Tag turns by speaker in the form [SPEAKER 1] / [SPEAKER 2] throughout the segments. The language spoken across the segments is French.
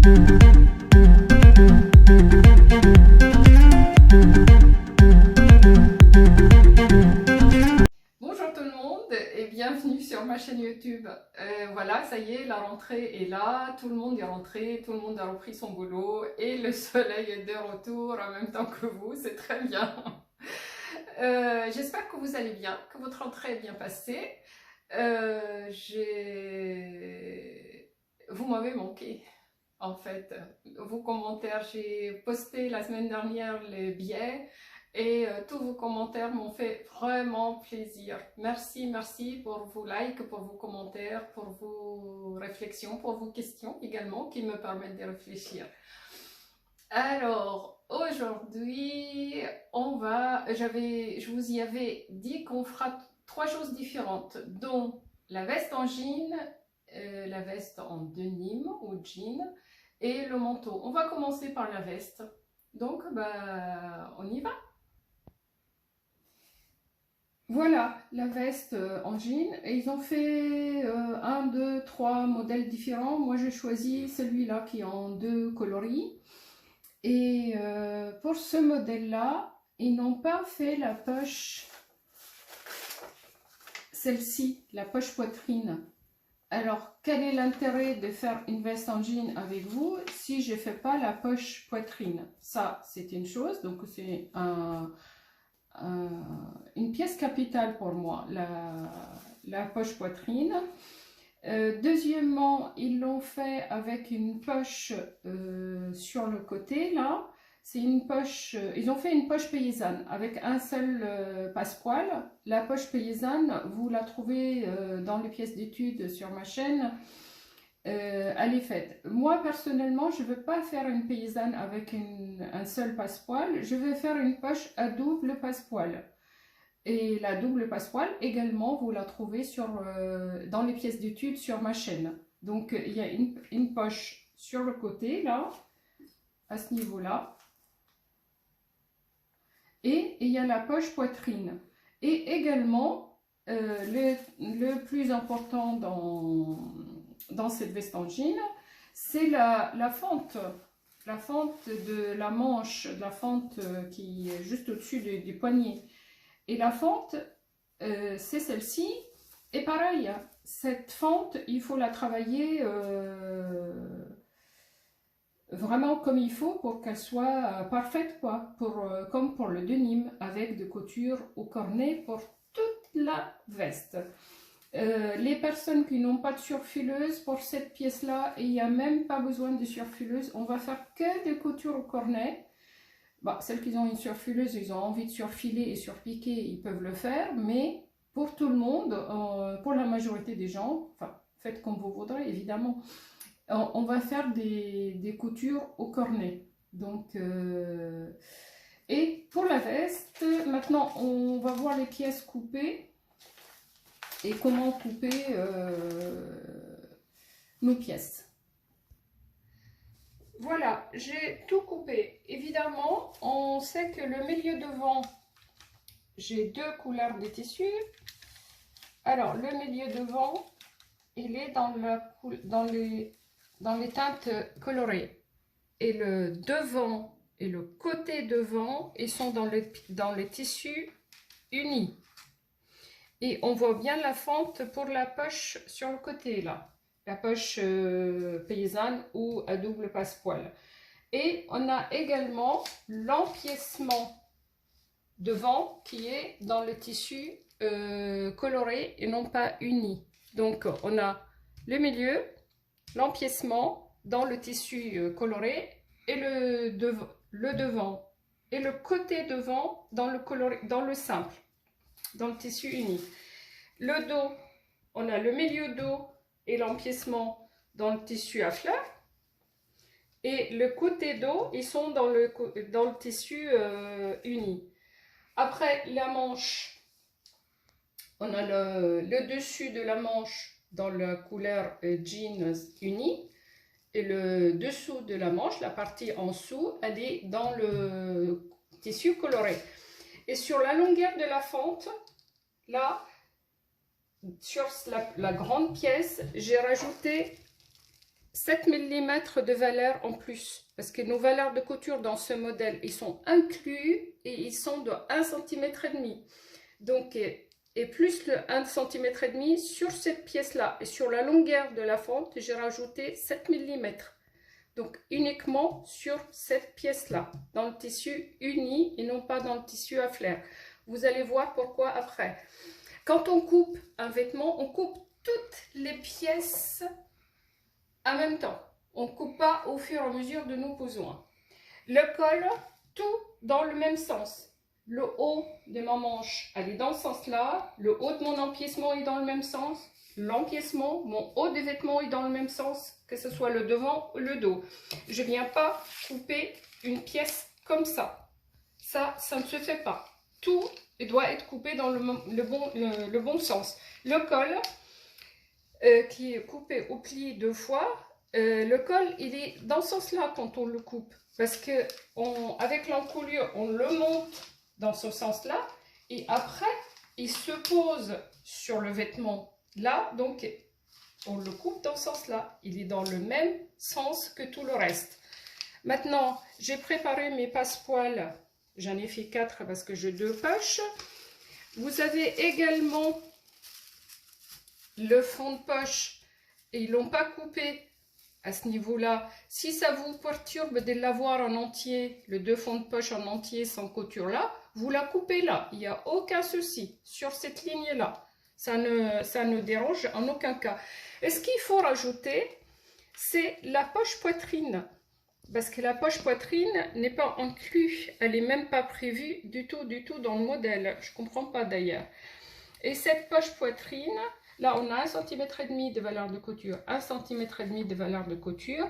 [SPEAKER 1] Bonjour tout le monde et bienvenue sur ma chaîne YouTube. Voilà, ça y est, la rentrée est là, tout le monde est rentré, tout le monde a repris son boulot et le soleil est de retour en même temps que vous, c'est très bien. J'espère que vous allez bien, que votre rentrée est bien passée. Vous m'avez manqué. En fait, vos commentaires, j'ai posté la semaine dernière les billets et tous vos commentaires m'ont fait vraiment plaisir. Merci, merci pour vos likes, pour vos commentaires, pour vos réflexions, pour vos questions également qui me permettent de réfléchir. Alors, aujourd'hui, je vous y avais dit qu'on fera 3 choses différentes, dont la veste en jean, la veste en denim ou jean, et le manteau. On va commencer par la veste. Donc, on y va. Voilà, la veste en jean. Et ils ont fait 1, 2, 3 modèles différents. Moi, j'ai choisi celui-là qui est en 2 coloris. Et pour ce modèle-là, ils n'ont pas fait la poche, celle-ci, la poche poitrine. Alors, quel est l'intérêt de faire une veste en jean avec vous si je ne fais pas la poche poitrine? Ça, c'est une chose, donc c'est une pièce capitale pour moi, la poche poitrine. Deuxièmement, ils l'ont fait avec une poche sur le côté, là. C'est une poche, ils ont fait une poche paysanne avec un seul passepoil. La poche paysanne, vous la trouvez dans les pièces d'études sur ma chaîne. Elle est faite. Moi, personnellement, je ne veux pas faire une paysanne avec un seul passepoil. Je vais faire une poche à double passepoil. Et la double passepoil, également, vous la trouvez dans les pièces d'études sur ma chaîne. Donc, il y a une poche sur le côté, là, à ce niveau-là. Et il y a la poche poitrine. Et également, le plus important dans cette veste en jean, c'est la fente. La fente de la manche, la fente qui est juste au-dessus du poignet. Et la fente, c'est celle-ci. Et pareil, cette fente, il faut la travailler vraiment comme il faut pour qu'elle soit parfaite, quoi, comme pour le denim, avec des coutures au cornet pour toute la veste. Les personnes qui n'ont pas de surfileuse, pour cette pièce-là, il n'y a même pas besoin de surfileuse, on va faire que des coutures au cornet. Celles qui ont une surfileuse, ils ont envie de surfiler et surpiquer, ils peuvent le faire, mais pour tout le monde, pour la majorité des gens, enfin, faites comme vous voudrez, évidemment, on va faire des coutures au cornet. Donc, et pour la veste, maintenant, on va voir les pièces coupées et comment couper nos pièces. Voilà, j'ai tout coupé. Évidemment, on sait que le milieu devant, j'ai 2 couleurs de tissu. Alors, le milieu devant, il est dans les teintes colorées. Et le devant et le côté devant, ils sont dans les tissus unis. Et on voit bien la fente pour la poche sur le côté, là. La poche paysanne ou à double passepoil. Et on a également l'empiècement devant qui est dans le tissu coloré et non pas uni. Donc on a le milieu, l'empiècement dans le tissu coloré et le devant et le côté devant dans le simple, dans le tissu uni. Le dos, on a le milieu dos et l'empiècement dans le tissu à fleurs. Et le côté dos, ils sont dans le tissu uni. Après, la manche, on a le dessus de la manche dans la couleur jeans uni. Et le dessous de la manche, la partie en dessous, elle est dans le tissu coloré. Et sur la longueur de la fente, là, sur la grande pièce, j'ai rajouté 7 mm de valeur en plus, parce que nos valeurs de couture dans ce modèle, ils sont inclus et ils sont de 1,5 cm. Donc, et plus le 1,5 cm sur cette pièce-là et sur la longueur de la fente, j'ai rajouté 7 mm. Donc, uniquement sur cette pièce-là, dans le tissu uni et non pas dans le tissu à flair. Vous allez voir pourquoi après. Quand on coupe un vêtement, on coupe toutes les pièces en même temps. On ne coupe pas au fur et à mesure de nos besoins. Le col, tout dans le même sens. Le haut de ma manche, elle est dans ce sens-là. Le haut de mon empiècement est dans le même sens. L'empiècement, mon haut des vêtements est dans le même sens, que ce soit le devant ou le dos. Je ne viens pas couper une pièce comme ça. Ça ne se fait pas. Tout doit être coupé dans le bon sens. Le col, qui est coupé au pli 2 fois, le col, il est dans ce sens-là quand on le coupe. Parce que avec l'encolure, on le monte dans ce sens-là. Et après, il se pose sur le vêtement là. Donc, on le coupe dans ce sens-là. Il est dans le même sens que tout le reste. Maintenant, j'ai préparé mes passepoils. J'en ai fait 4 parce que j'ai 2 poches. Vous avez également le fond de poche et ils ne l'ont pas coupé à ce niveau-là. Si ça vous perturbe de l'avoir en entier, le 2 fonds de poche en entier sans couture là, vous la coupez là. Il n'y a aucun souci sur cette ligne-là. Ça ne dérange en aucun cas. Et ce qu'il faut rajouter, c'est la poche poitrine. Parce que la poche poitrine n'est pas inclue. Elle n'est même pas prévue du tout dans le modèle. Je ne comprends pas d'ailleurs. Et cette poche poitrine, là, on a 1,5 cm de valeur de couture, 1,5 cm de valeur de couture.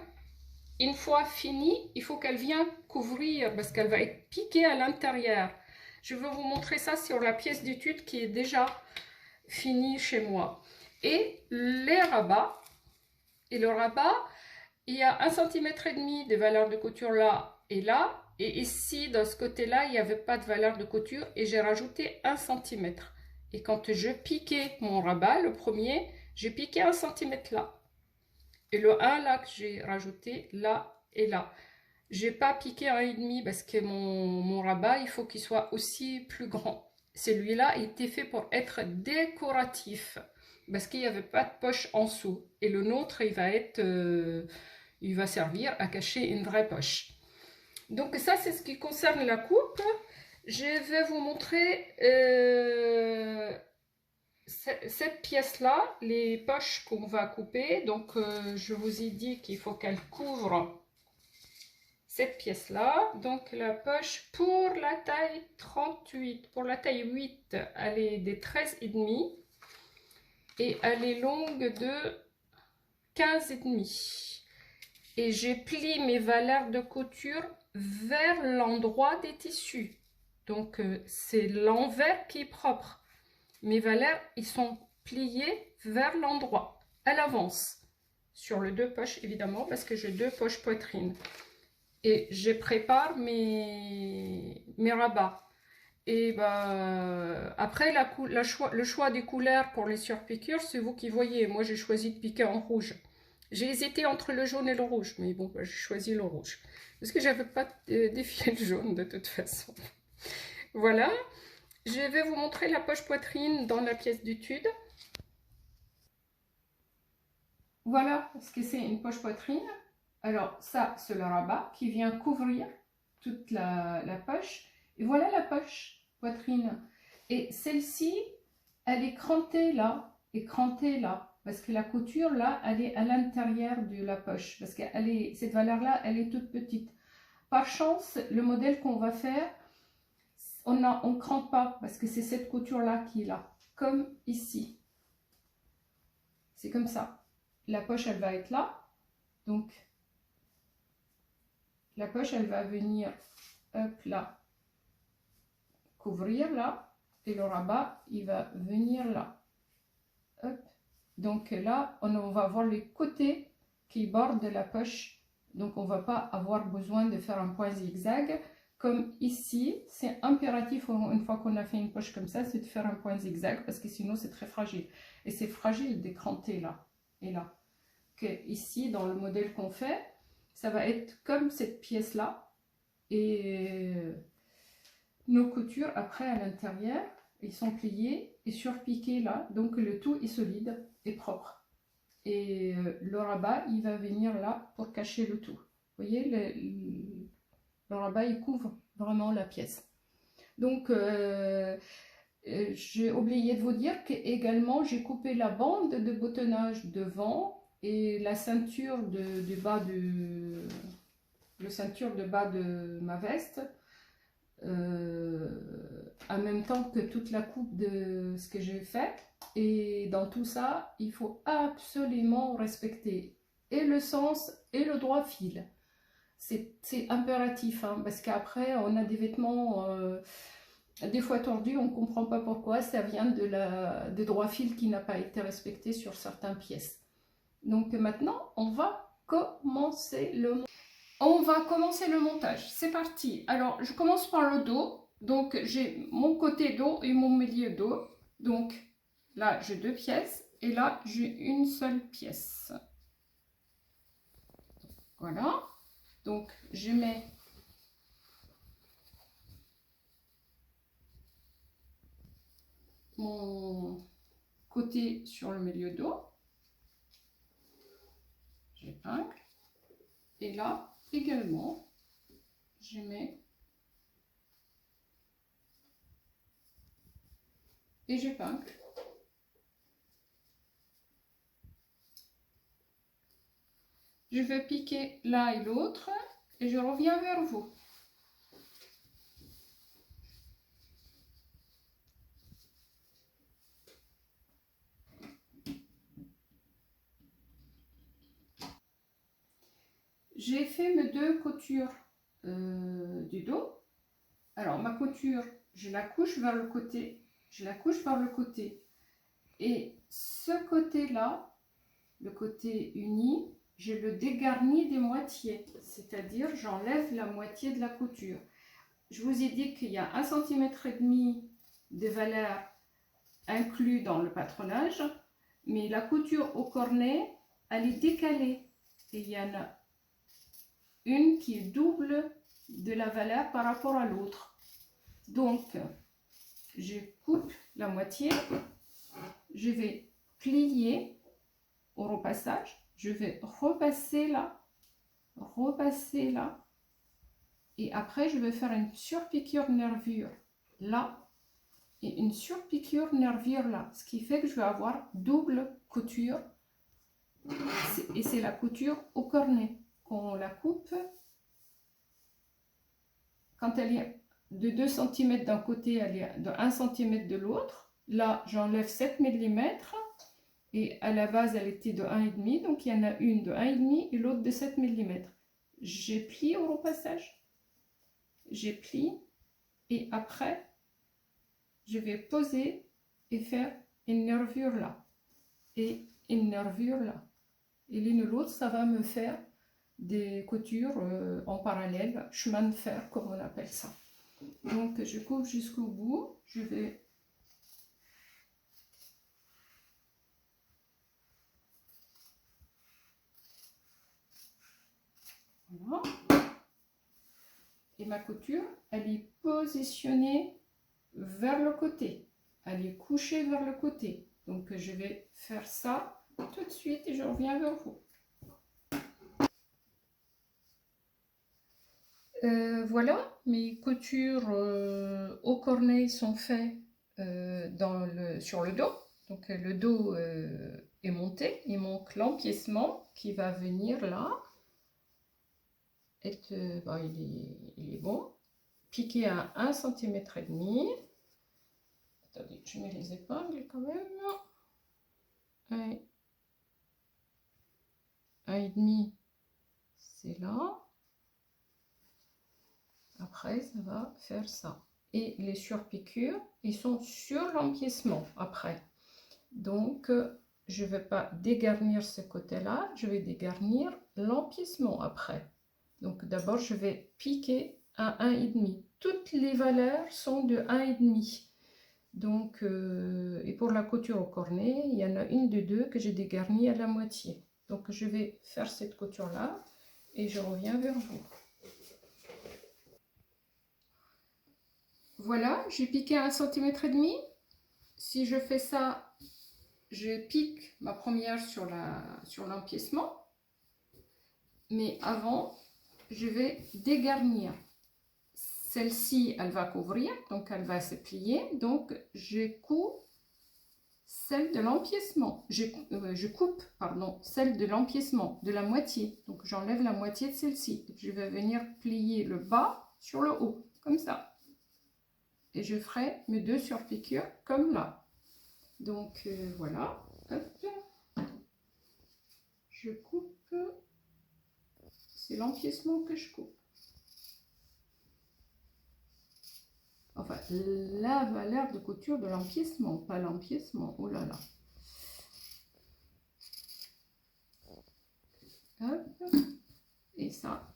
[SPEAKER 1] Une fois finie, il faut qu'elle vienne couvrir parce qu'elle va être piquée à l'intérieur. Je vais vous montrer ça sur la pièce d'étude qui est déjà finie chez moi. Et les rabats, il y a 1,5 cm de valeur de couture là et là. Et ici, dans ce côté-là, il n'y avait pas de valeur de couture et j'ai rajouté 1 cm. Et quand je piquais mon rabat, le premier, j'ai piqué 1 cm là. Et le 1 là que j'ai rajouté là et là. J'ai pas piqué 1,5 parce que mon rabat, il faut qu'il soit aussi plus grand. Celui-là était fait pour être décoratif parce qu'il n'y avait pas de poche en dessous. Et le nôtre, il va servir à cacher une vraie poche. Donc ça, c'est ce qui concerne la coupe. Je vais vous montrer cette pièce-là, les poches qu'on va couper. Donc, je vous ai dit qu'il faut qu'elle couvre cette pièce-là. Donc, la poche pour la taille 38, pour la taille 8, elle est des 13,5 et elle est longue de 15,5. Et j'ai plié mes valeurs de couture vers l'endroit des tissus. Donc, c'est l'envers qui est propre. Mes valeurs, ils sont pliés vers l'endroit, à l'avance. Sur les 2 poches, évidemment, parce que j'ai 2 poches poitrine. Et je prépare mes rabats. Et bah, après, le choix des couleurs pour les surpiqûres, c'est vous qui voyez. Moi, j'ai choisi de piquer en rouge. J'ai hésité entre le jaune et le rouge, mais bon, bah, j'ai choisi le rouge. Parce que j'avais pas défié le jaune de toute façon. Voilà. Je vais vous montrer la poche poitrine dans la pièce d'étude. Voilà ce que c'est une poche poitrine. Alors ça, c'est le rabat qui vient couvrir toute la poche. Et voilà la poche poitrine. Et celle-ci, elle est crantée là et crantée là. Parce que la couture là, elle est à l'intérieur de la poche. Parce que cette valeur-là, elle est toute petite. Par chance, le modèle qu'on va faire, on ne crante pas parce que c'est cette couture-là qui est là. Comme ici. C'est comme ça. La poche, elle va être là. Donc, la poche, elle va venir, hop, là, couvrir là. Et le rabat, il va venir là. Hop. Donc là, on va avoir les côtés qui bordent la poche. Donc, on ne va pas avoir besoin de faire un point zigzag. Comme ici, c'est impératif, une fois qu'on a fait une poche comme ça, c'est de faire un point zigzag parce que sinon, c'est très fragile. Et c'est fragile d'écranter là et là. qu'ici, dans le modèle qu'on fait, ça va être comme cette pièce-là. Et nos coutures, après, à l'intérieur, ils sont pliés et surpiqués là. Donc, le tout est solide et propre. Et le rabat, il va venir là pour cacher le tout. Vous voyez, le rabat, il couvre vraiment la pièce. Donc, j'ai oublié de vous dire qu'également, j'ai coupé la bande de boutonnage devant et la ceinture de bas de ma veste. En même temps que toute la coupe de ce que j'ai fait. Et dans tout ça, il faut absolument respecter et le sens et le droit fil. C'est impératif, hein, parce qu'après, on a des vêtements des fois tordus, on ne comprend pas pourquoi, ça vient de droit fil qui n'a pas été respecté sur certaines pièces. Donc maintenant, on va commencer le montage. C'est parti. Alors, je commence par le dos. Donc, j'ai mon côté dos et mon milieu dos. Donc, là, j'ai 2 pièces. Et là, j'ai une seule pièce. Voilà. Donc, je mets mon côté sur le milieu dos. J'épingle. Et là, également, je mets et j'épingle. Je vais piquer l'un et l'autre et je reviens vers vous. J'ai fait mes 2 coutures du dos. Alors ma couture, je la couche vers le côté, et ce côté-là, le côté uni, je le dégarnis des moitiés, c'est-à-dire j'enlève la moitié de la couture. Je vous ai dit qu'il y a 1,5 cm de valeur inclus dans le patronage, mais la couture au cornet, elle est décalée et il y en a une qui est double de la valeur par rapport à l'autre. Donc, je coupe la moitié, je vais plier au repassage, je vais repasser là, et après je vais faire une surpiqûre nervure là et une surpiqûre nervure là, ce qui fait que je vais avoir double couture, et c'est la couture au cornet. Quand on la coupe, quand elle est de 2 cm d'un côté, elle est de 1 cm de l'autre. Là, j'enlève 7 mm et à la base, elle était de 1,5. Donc, il y en a une de 1,5 et l'autre de 7 mm. J'ai plié au repassage. J'ai plié et après, je vais poser et faire une nervure là et une nervure là. Et l'une ou l'autre, ça va me faire des coutures en parallèle, chemin de fer comme on appelle ça. Donc je coupe jusqu'au bout, je vais voilà. Et ma couture, elle est positionnée vers le côté, elle est couchée vers le côté. Donc je vais faire ça tout de suite et je reviens vers vous. Voilà, mes coutures au cornet sont faites sur le dos. Donc le dos est monté, il manque l'empiècement qui va venir là. Il est bon. Piqué à 1,5 cm. Attendez, je mets les épingles quand même. 1,5, c'est là. Après, ça va faire ça. Et les surpiqûres, ils sont sur l'empiècement après. Donc, je ne vais pas dégarnir ce côté-là, je vais dégarnir l'empiècement après. Donc, d'abord, je vais piquer à 1,5. Toutes les valeurs sont de 1,5. Donc, et pour la couture au cornet, il y en a une de 2 que j'ai dégarnie à la moitié. Donc je vais faire cette couture là et je reviens vers vous. Voilà, j'ai piqué 1,5 cm. Si je fais ça, je pique ma première sur l'empiècement. Mais avant, je vais dégarnir. Celle-ci, elle va couvrir, donc elle va se plier. Donc je couds celle de l'empiècement. Je coupe, pardon, celle de l'empiècement, de la moitié. Donc j'enlève la moitié de celle-ci. Je vais venir plier le bas sur le haut, comme ça. Et je ferai mes 2 surpiqûres comme là. Donc voilà. Hop. Je coupe. C'est l'empiècement que je coupe. Enfin, la valeur de couture de l'empiècement, pas l'empiècement. Oh là là. Hop. Et ça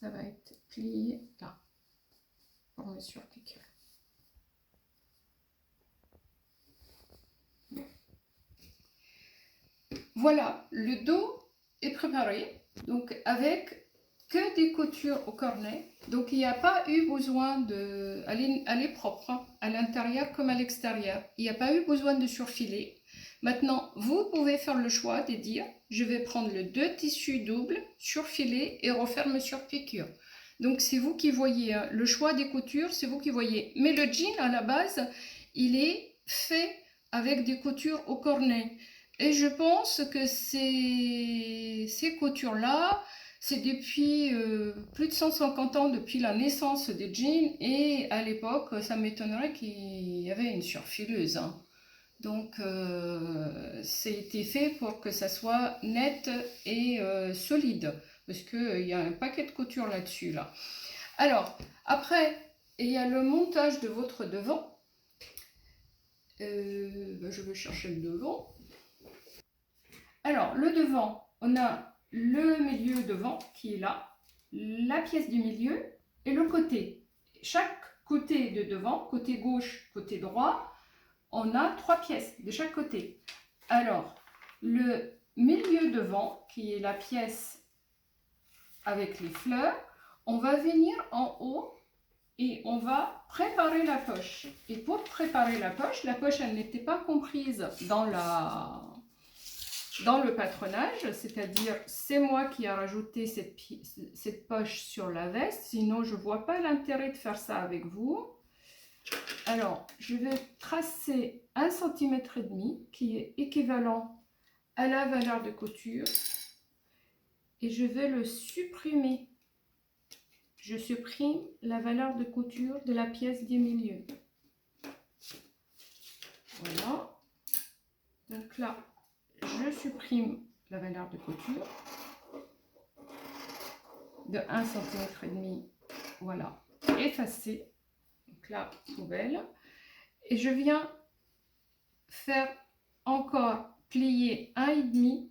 [SPEAKER 1] va être plié là pour mes surpiqûres. Voilà, le dos est préparé, donc avec que des coutures au cornet. Donc il n'y a pas eu besoin de... Elle est propre, hein, à l'intérieur comme à l'extérieur. Il n'y a pas eu besoin de surfiler. Maintenant, vous pouvez faire le choix de dire, je vais prendre le 2 tissus doubles, surfiler et refaire mes surpiqûres. Donc c'est vous qui voyez, hein, le choix des coutures, c'est vous qui voyez. Mais le jean à la base, il est fait avec des coutures au cornet. Et je pense que ces coutures-là, c'est depuis plus de 150 ans, depuis la naissance des jeans. Et à l'époque, ça m'étonnerait qu'il y avait une surfileuse. Hein. Donc, c'était fait pour que ça soit net et solide. Parce qu'il y a un paquet de couture là-dessus. Là. Alors, après, il y a le montage de votre devant. Je vais chercher le devant. Alors, le devant, on a le milieu devant qui est là, la pièce du milieu et le côté. Chaque côté de devant, côté gauche, côté droit, on a 3 pièces de chaque côté. Alors, le milieu devant, qui est la pièce avec les fleurs, on va venir en haut et on va préparer la poche. Et pour préparer la poche, elle n'était pas comprise dans le patronage, c'est-à-dire c'est moi qui ai rajouté cette poche sur la veste, sinon je ne vois pas l'intérêt de faire ça avec vous. Alors, je vais tracer 1,5 cm qui est équivalent à la valeur de couture et je vais le supprimer. Je supprime la valeur de couture de la pièce du milieu. Voilà. Donc là, je supprime la valeur de couture de 1,5 cm. Voilà, effacer. Donc là, poubelle. Et je viens faire encore plier 1,5,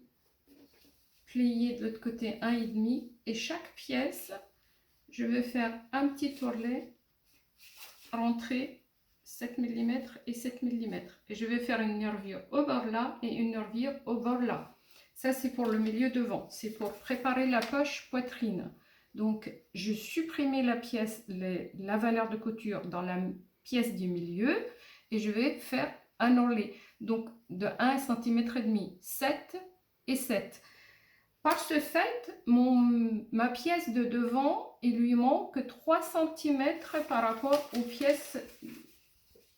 [SPEAKER 1] plier de l'autre côté 1,5. Et chaque pièce, je vais faire un petit tourlet, rentrer 7 mm et 7 mm. Et je vais faire une nervure au bord là et une nervure au bord là. Ça, c'est pour le milieu devant. C'est pour préparer la poche poitrine. Donc, je supprimais la pièce, la valeur de couture dans la pièce du milieu et je vais faire un ourlet. Donc, de 1,5 cm, 7 et 7. Par ce fait, ma pièce de devant, il lui manque 3 cm par rapport aux pièces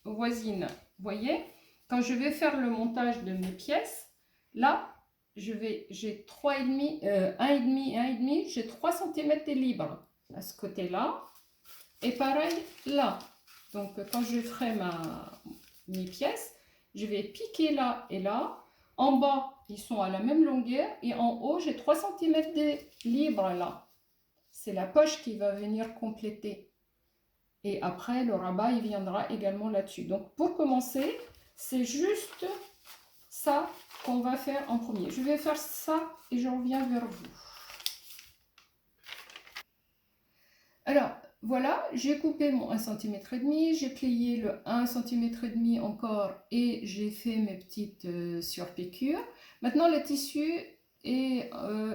[SPEAKER 1] voisines. Vous voyez, quand je vais faire le montage de mes pièces, là, j'ai 1,5 et 1,5, j'ai 3 cm de libre à ce côté-là. Et pareil là. Donc, quand je ferai mes pièces, je vais piquer là et là. En bas, ils sont à la même longueur. Et en haut, j'ai 3 cm de libre là. C'est la poche qui va venir compléter. Et après, le rabat, il viendra également là-dessus. Donc, pour commencer, c'est juste ça qu'on va faire en premier. Je vais faire ça et je reviens vers vous. Alors, voilà, j'ai coupé mon 1,5 cm, j'ai plié le 1,5 cm encore et j'ai fait mes petites surpiqûres. Maintenant, le tissu, et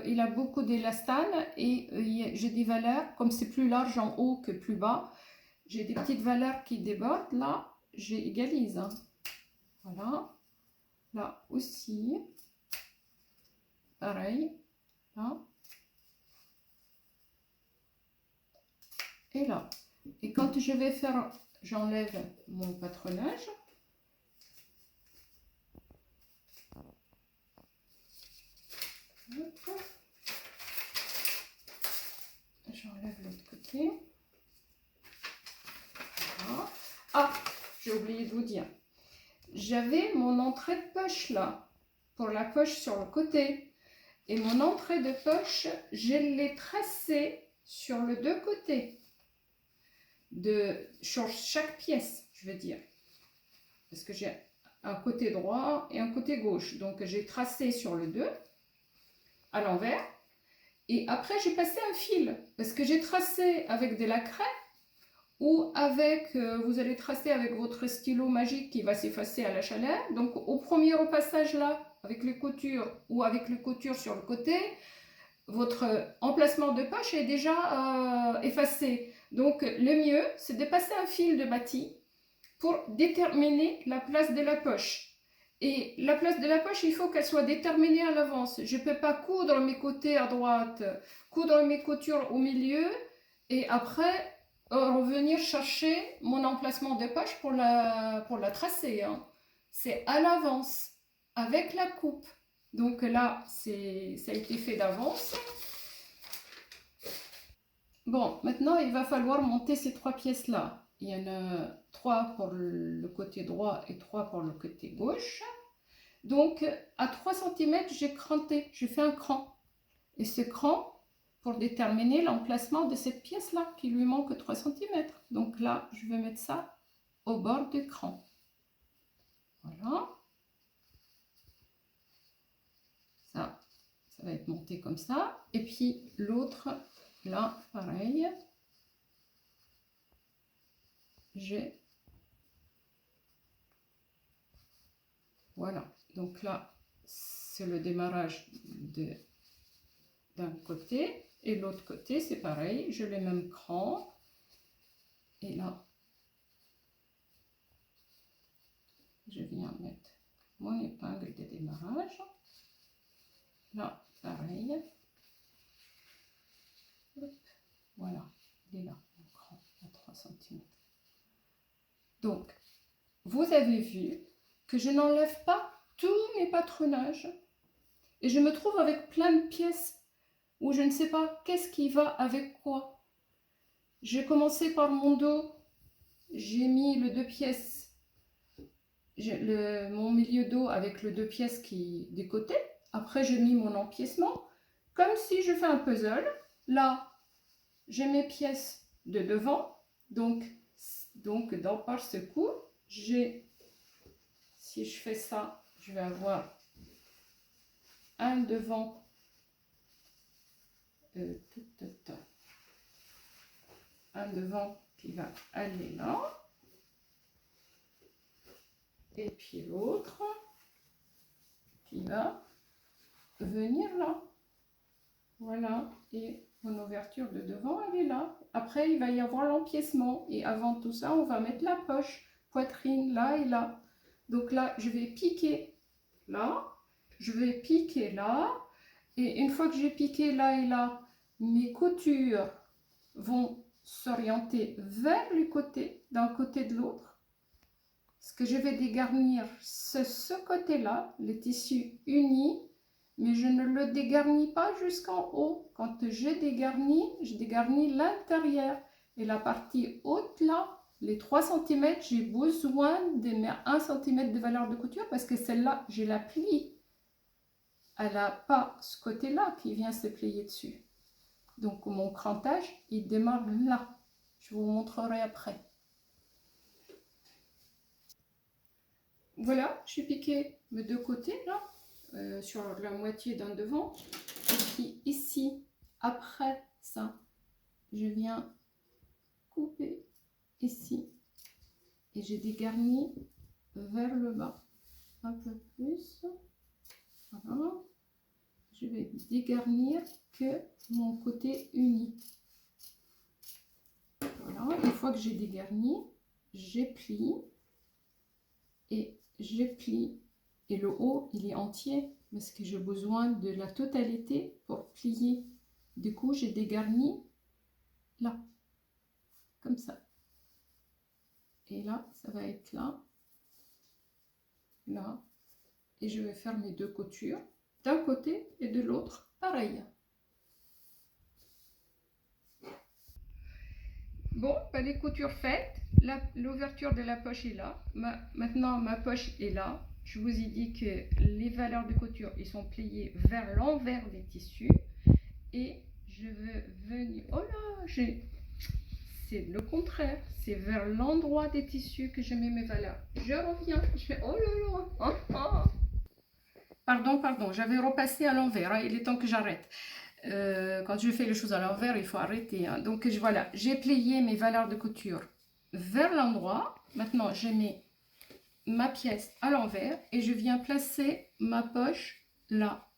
[SPEAKER 1] il a beaucoup d'élastane et j'ai des valeurs, comme c'est plus large en haut que plus bas, j'ai des petites valeurs qui débordent. Là, j'égalise. Hein. Voilà. Là aussi. Pareil. Là. Et là. Et quand je vais faire, j'enlève mon patronage. J'enlève l'autre côté. Voilà. Ah, j'ai oublié de vous dire. J'avais mon entrée de poche là, pour la poche sur le côté. Et mon entrée de poche, je l'ai tracée sur le deux côtés. Sur chaque pièce, je veux dire. Parce que j'ai un côté droit et un côté gauche. Donc j'ai tracé sur le 2 à l'envers. Et après j'ai passé un fil. Parce que j'ai tracé avec de la craie ou avec, vous allez tracer avec votre stylo magique qui va s'effacer à la chaleur. Donc au premier repassage là, avec les coutures ou avec les coutures sur le côté, votre emplacement de poche est déjà effacé. Donc le mieux, c'est de passer un fil de bâti pour déterminer la place de la poche. Et la place de la poche, il faut qu'elle soit déterminée à l'avance. Je ne peux pas coudre mes côtés à droite, coudre mes coutures au milieu et après revenir chercher mon emplacement de poche pour la tracer. Hein. C'est à l'avance, avec la coupe. Donc là, ça a été fait d'avance. Bon, maintenant, il va falloir monter ces trois pièces-là. Il y en a 3 pour le côté droit et 3 pour le côté gauche. Donc, à 3 cm, j'ai cranté, j'ai fait un cran. Et ce cran, pour déterminer l'emplacement de cette pièce-là, qui lui manque 3 cm. Donc là, je vais mettre ça au bord du cran. Voilà. Ça va être monté comme ça. Et puis l'autre, là, pareil. J'ai... Voilà. Donc là, c'est le démarrage d'un côté. Et l'autre côté, c'est pareil. Je les mêmes crans. Et là, je viens mettre mon épingle de démarrage. Là, pareil. Hop, voilà, il est là, mon cran à 3 cm. Donc, vous avez vu que je n'enlève pas tous mes patronages. Et je me trouve avec plein de pièces où je ne sais pas qu'est-ce qui va avec quoi. J'ai commencé par mon dos. J'ai mis le 2 pièces, mon milieu dos avec le 2 pièces qui des côtés. Après, j'ai mis mon empiècement. Comme si je fais un puzzle. Là, j'ai mes pièces de devant. Donc par ce coup, si je fais ça, je vais avoir un devant. Un devant qui va aller là. Et puis l'autre qui va venir là. Voilà. Et mon ouverture de devant, elle est là. Après, il va y avoir l'empiècement. Et avant tout ça, on va mettre la poche, poitrine là et là. Donc là, je vais piquer là. Je vais piquer là. Et une fois que j'ai piqué là et là, mes coutures vont s'orienter vers le côté, d'un côté de l'autre. Ce que je vais dégarnir, c'est ce côté-là, le tissu uni, mais je ne le dégarnis pas jusqu'en haut. Quand je dégarnis l'intérieur. Et la partie haute là, les 3 cm, j'ai besoin de mes 1 cm de valeur de couture parce que celle-là, je la plie. Elle n'a pas ce côté-là qui vient se plier dessus. Donc mon crantage, il démarre là. Je vous montrerai après. Voilà, j'ai piqué mes deux côtés là, sur la moitié d'un devant. Et puis ici, après ça, je viens couper ici. Et j'ai dégarni vers le bas. Un peu plus. Voilà. je vais dégarnir que mon côté uni. Voilà, une fois que j'ai dégarni, j'éplie et j'éplie. Et le haut, il est entier parce que j'ai besoin de la totalité pour plier. Du coup, j'ai dégarni là, comme ça. Et là, ça va être là, là. Et je vais faire mes deux coutures d'un côté et de l'autre, pareil. Bon, les coutures faites, l'ouverture de la poche est là. Maintenant, ma poche est là. Je vous ai dit que les valeurs de couture, ils sont pliées vers l'envers des tissus. Et je veux venir... Oh là, c'est le contraire. C'est vers l'endroit des tissus que je mets mes valeurs. Je reviens. Je fais... Oh là là. Oh, oh. Pardon, j'avais repassé à l'envers. Hein, il est temps que j'arrête. Quand je fais les choses à l'envers, il faut arrêter. Hein. Donc voilà, j'ai plié mes valeurs de couture vers l'endroit. Maintenant, je mets ma pièce à l'envers et je viens placer ma poche là,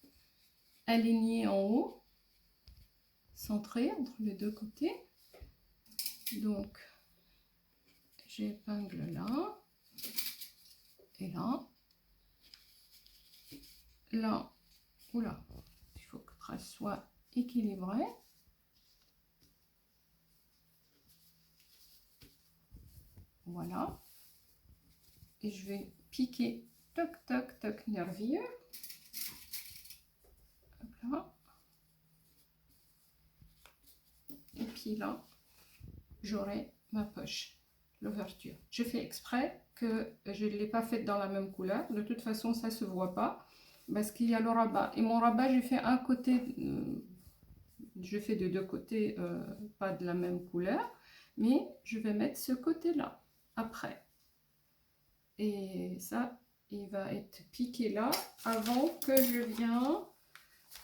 [SPEAKER 1] alignée en haut, centrée entre les deux côtés. Donc, j'épingle là et là. Là, oula, il faut que ça soit équilibré. Voilà. Et je vais piquer, toc, toc, toc, nervure. Hop là. Et puis là, j'aurai ma poche, l'ouverture. Je fais exprès que je ne l'ai pas faite dans la même couleur. De toute façon, ça ne se voit pas parce qu'il y a le rabat. Et mon rabat, j'ai fait un côté, je fais de deux côtés, pas de la même couleur, mais je vais mettre ce côté-là après. Et ça, il va être piqué là avant que je vienne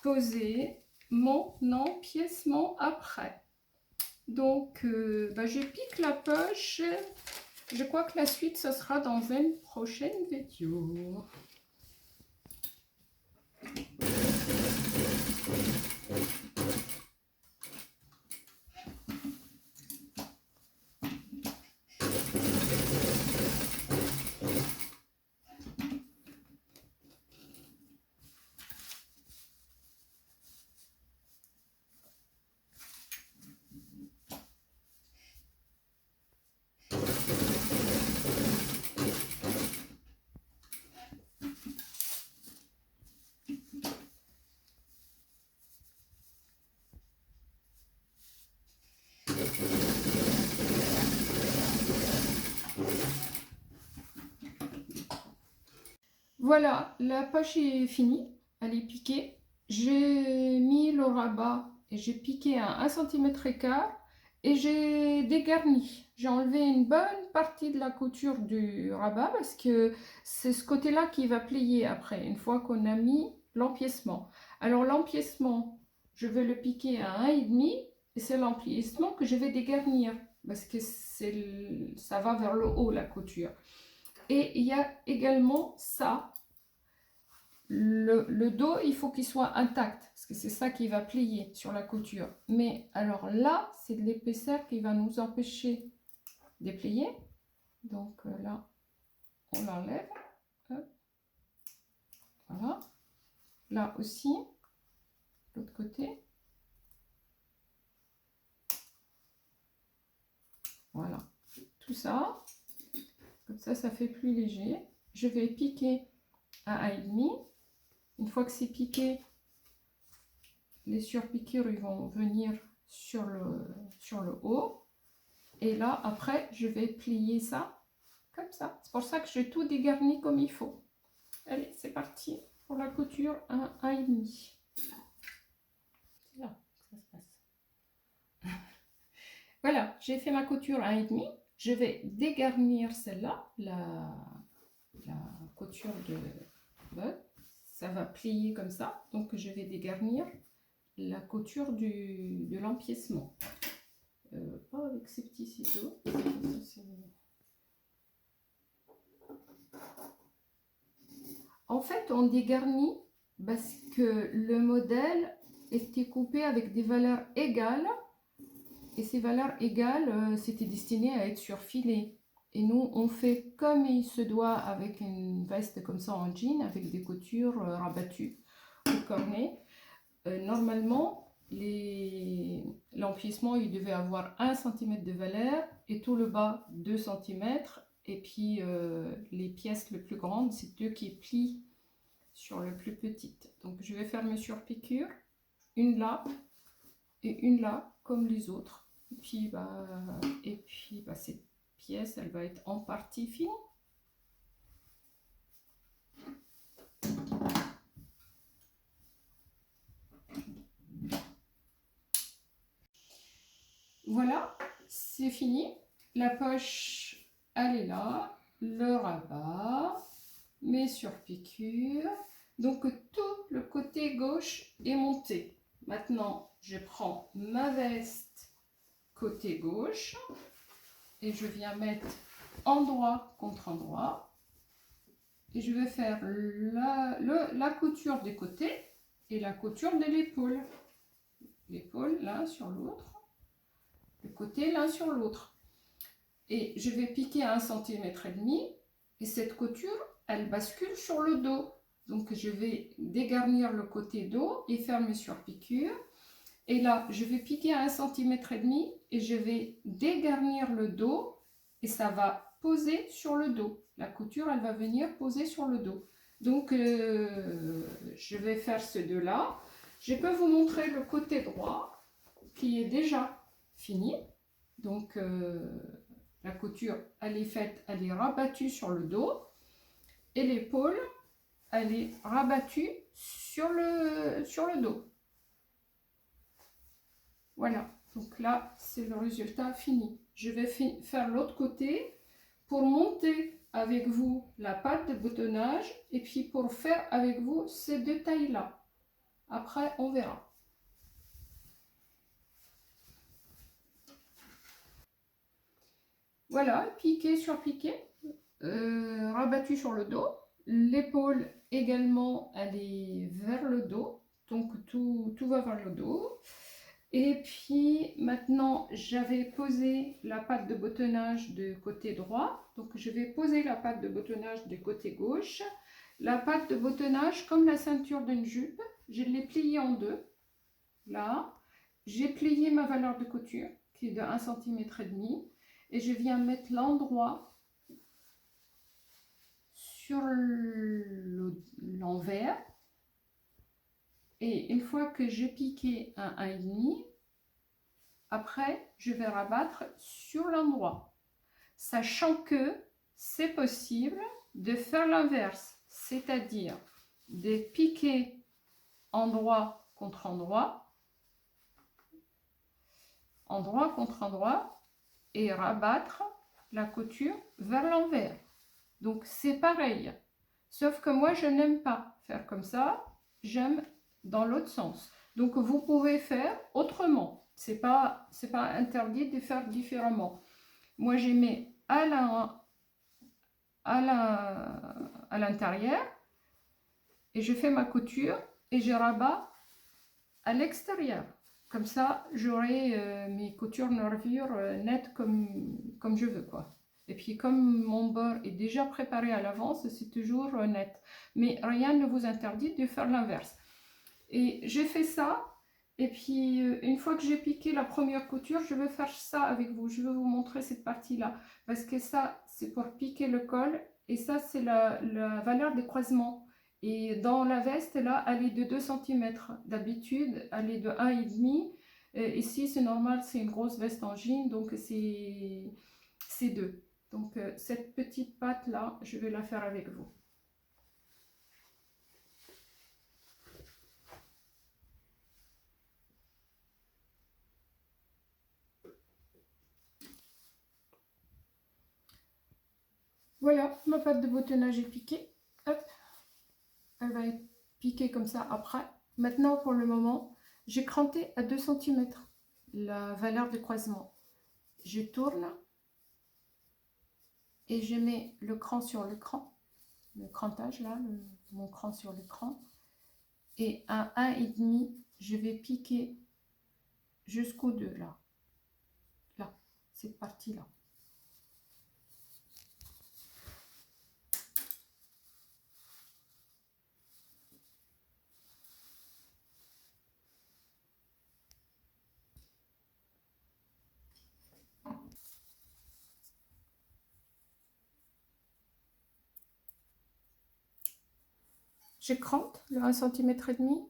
[SPEAKER 1] poser mon empiècement après. Donc, je pique la poche. Je crois que la suite, ce sera dans une prochaine vidéo. Voilà, la poche est finie, elle est piquée. J'ai mis le rabat et j'ai piqué à 1,5 cm et j'ai dégarni. J'ai enlevé une bonne partie de la couture du rabat parce que c'est ce côté-là qui va plier après, une fois qu'on a mis l'empiècement. Alors l'empiècement, je vais le piquer à 1,5 et c'est l'empiècement que je vais dégarnir parce que ça va vers le haut la couture. Et il y a également ça. Le dos, il faut qu'il soit intact, parce que c'est ça qui va plier sur la couture. Mais alors là, c'est de l'épaisseur qui va nous empêcher de plier. Donc là, on l'enlève. Voilà. Là aussi, l'autre côté. Voilà. Tout ça. Comme ça fait plus léger. Je vais piquer à 1,5. Une fois que c'est piqué, les surpiqûres ils vont venir sur le haut. Et là, après, je vais plier ça comme ça. C'est pour ça que j'ai tout dégarni comme il faut. Allez, c'est parti pour la couture à 1,5. C'est là que ça se passe. Voilà, j'ai fait ma couture à 1,5. Je vais dégarnir celle-là, la couture de bas. Ça va plier comme ça. Donc, je vais dégarnir la couture de l'empiècement. Pas avec ces petits ciseaux. En fait, on dégarnit parce que le modèle était coupé avec des valeurs égales. Et ces valeurs égales, c'était destiné à être surfilé. Et nous, on fait comme il se doit avec une veste comme ça en jean, avec des coutures rabattues au cornet. Normalement, l'emplissement, il devait avoir 1 cm de valeur et tout le bas 2 cm. Et puis les pièces les plus grandes, c'est 2 qui plient sur le plus petite. Donc je vais faire mes surpiqûres, une là et une là, comme les autres. Et puis, cette pièce, elle va être en partie finie. Voilà, c'est fini. La poche, elle est là. Le rabat, mes surpiqûres. Donc, tout le côté gauche est monté. Maintenant, je prends ma veste côté gauche et je viens mettre endroit contre endroit. Et je vais faire la couture des côtés et la couture de l'épaule. L'épaule l'un sur l'autre, le côté l'un sur l'autre. Et je vais piquer à 1,5 cm et cette couture, elle bascule sur le dos. Donc je vais dégarnir le côté dos et faire mes surpiqûres. Et là, je vais piquer à 1,5 cm et je vais dégarnir le dos et ça va poser sur le dos. La couture, elle va venir poser sur le dos. Donc, je vais faire ce deux-là. Je peux vous montrer le côté droit qui est déjà fini. Donc, la couture, elle est faite, elle est rabattue sur le dos. Et l'épaule, elle est rabattue sur le dos. Voilà, donc là, c'est le résultat fini. Je vais faire l'autre côté pour monter avec vous la patte de boutonnage et puis pour faire avec vous ces deux tailles-là. Après, on verra. Voilà, piqué sur piqué, rabattu sur le dos. L'épaule également, elle est vers le dos, donc tout va vers le dos. Et puis maintenant, j'avais posé la patte de boutonnage du côté droit. Donc je vais poser la patte de boutonnage du côté gauche. La patte de boutonnage, comme la ceinture d'une jupe, je l'ai pliée en deux. Là, j'ai plié ma valeur de couture, qui est de 1,5 cm. Et je viens mettre l'endroit sur l'envers. Et une fois que j'ai piqué un 1,5, après, je vais rabattre sur l'endroit, sachant que c'est possible de faire l'inverse, c'est-à-dire de piquer endroit contre endroit, endroit contre endroit, et rabattre la couture vers l'envers. Donc c'est pareil, sauf que moi je n'aime pas faire comme ça, j'aime dans l'autre sens. Donc vous pouvez faire autrement. C'est pas interdit de faire différemment. Moi, j'ai mis à l'intérieur et je fais ma couture et je rabats à l'extérieur. Comme ça, j'aurai mes coutures nervures nettes comme je veux, quoi. Et puis, comme mon beurre est déjà préparé à l'avance, c'est toujours net. Mais rien ne vous interdit de faire l'inverse. Et j'ai fait ça. Et puis, une fois que j'ai piqué la première couture, je vais faire ça avec vous. Je vais vous montrer cette partie-là. Parce que ça, c'est pour piquer le col. Et ça, c'est la valeur des croisements. Et dans la veste, là, elle est de 2 cm. D'habitude, elle est de 1,5. Ici, c'est normal, c'est une grosse veste en jean. Donc, c'est 2. Donc, cette petite patte-là, je vais la faire avec vous. Voilà, ma patte de boutonnage est piquée. Hop. Elle va être piquée comme ça après. Maintenant, pour le moment, j'ai cranté à 2 cm la valeur de croisement. Je tourne et je mets le cran sur le cran. Le crantage là, mon cran sur l'écran. et à 1,5, je vais piquer jusqu'au 2 là. Là, cette partie-là. J'écrante le 1,5 cm.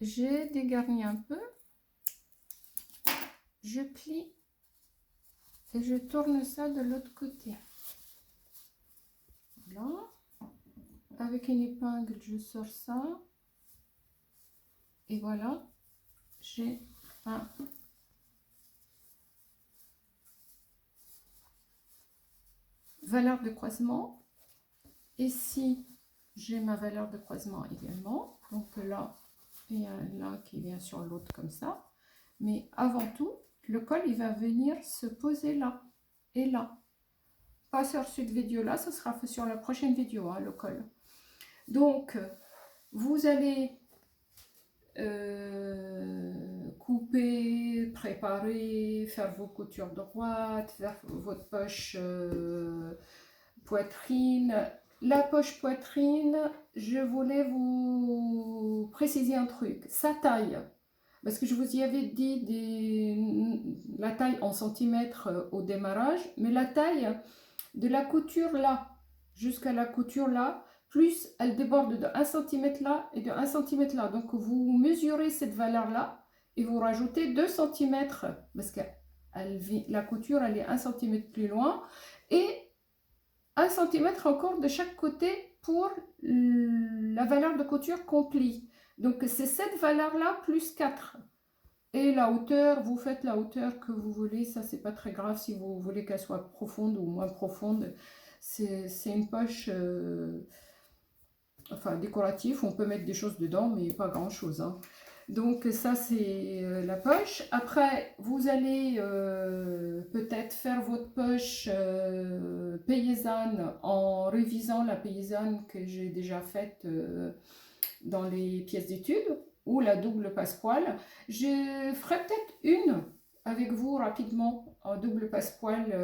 [SPEAKER 1] J'ai dégarni un peu. Je plie et je tourne ça de l'autre côté. Voilà. Avec une épingle, je sors ça. Et voilà. J'ai un valeur de croisement. Ici, j'ai ma valeur de croisement également. Donc là, il y a un là qui vient sur l'autre comme ça. Mais avant tout, le col, il va venir se poser là et là. Pas sur cette vidéo-là, ce sera fait sur la prochaine vidéo, hein, le col. Donc, vous allez couper, préparer, faire vos coutures droites, faire votre poche poitrine. La poche poitrine, je voulais vous préciser un truc, sa taille. Parce que je vous y avais dit la taille en centimètres au démarrage, mais la taille de la couture là jusqu'à la couture là, plus elle déborde de 1 cm là et de 1 cm là. Donc vous mesurez cette valeur là et vous rajoutez 2 cm parce que la couture elle est 1 cm plus loin et 1 cm encore de chaque côté pour la valeur de couture qu'on plie. Donc c'est cette valeur là plus 4. Et la hauteur, vous faites la hauteur que vous voulez, ça c'est pas très grave si vous voulez qu'elle soit profonde ou moins profonde. C'est une poche enfin décorative, on peut mettre des choses dedans mais pas grand chose, hein. Donc ça c'est la poche. Après vous allez peut-être faire votre poche paysanne en révisant la paysanne que j'ai déjà faite dans les pièces d'études, ou la double passepoil. Je ferai peut-être une avec vous rapidement en double passepoil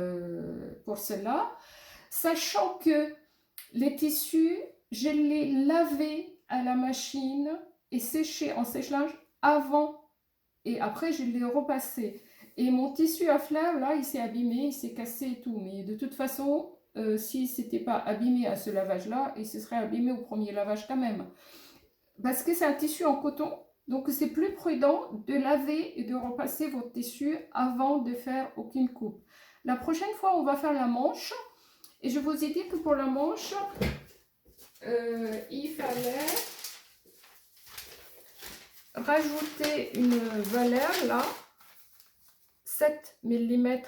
[SPEAKER 1] pour celle-là, sachant que les tissus, je les lavais à la machine et séchés en sèche-linge avant et après je l'ai repassé. Et mon tissu à fleurs, là, il s'est abîmé, il s'est cassé et tout. Mais de toute façon, si c'était pas abîmé à ce lavage-là, il se serait abîmé au premier lavage quand même. Parce que c'est un tissu en coton, donc c'est plus prudent de laver et de repasser votre tissu avant de faire aucune coupe. La prochaine fois, on va faire la manche. Et je vous ai dit que pour la manche, il fallait rajouter une valeur là, 7 mm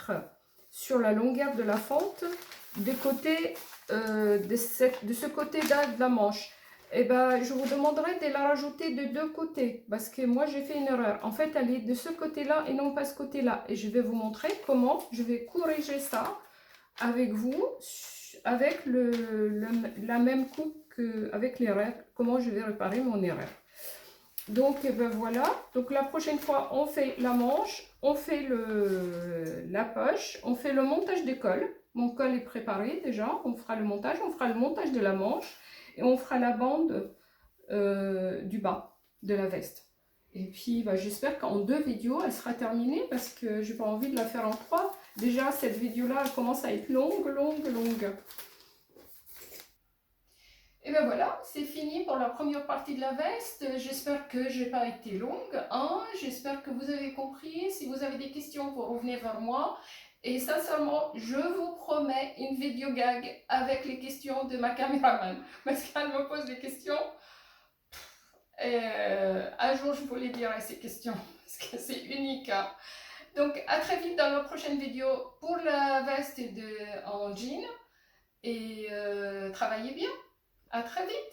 [SPEAKER 1] sur la longueur de la fente, des côtés, de ce côté-là de la manche. Et ben, je vous demanderai de la rajouter de deux côtés, parce que moi j'ai fait une erreur. En fait, elle est de ce côté-là et non pas ce côté-là. Et je vais vous montrer comment je vais corriger ça avec vous, avec la même coupe qu'avec l'erreur, comment je vais réparer mon erreur. Donc ben voilà, donc la prochaine fois on fait la manche, on fait la poche, on fait le montage du col. Mon col est préparé déjà, on fera le montage de la manche et on fera la bande du bas de la veste. Et puis ben, j'espère qu'en 2 vidéos elle sera terminée parce que j'ai pas envie de la faire en 3. Déjà cette vidéo là elle commence à être longue. Et bien voilà, c'est fini pour la première partie de la veste. J'espère que je n'ai pas été longue, hein. J'espère que vous avez compris. Si vous avez des questions, vous revenez vers moi. Et sincèrement, je vous promets une vidéo gag avec les questions de ma caméraman. Parce qu'elle me pose des questions. Et un jour, je vous les dirai ces questions. Parce que c'est unique, hein. Donc à très vite dans la prochaine vidéo pour la veste en jean. Et travaillez bien. À très vite.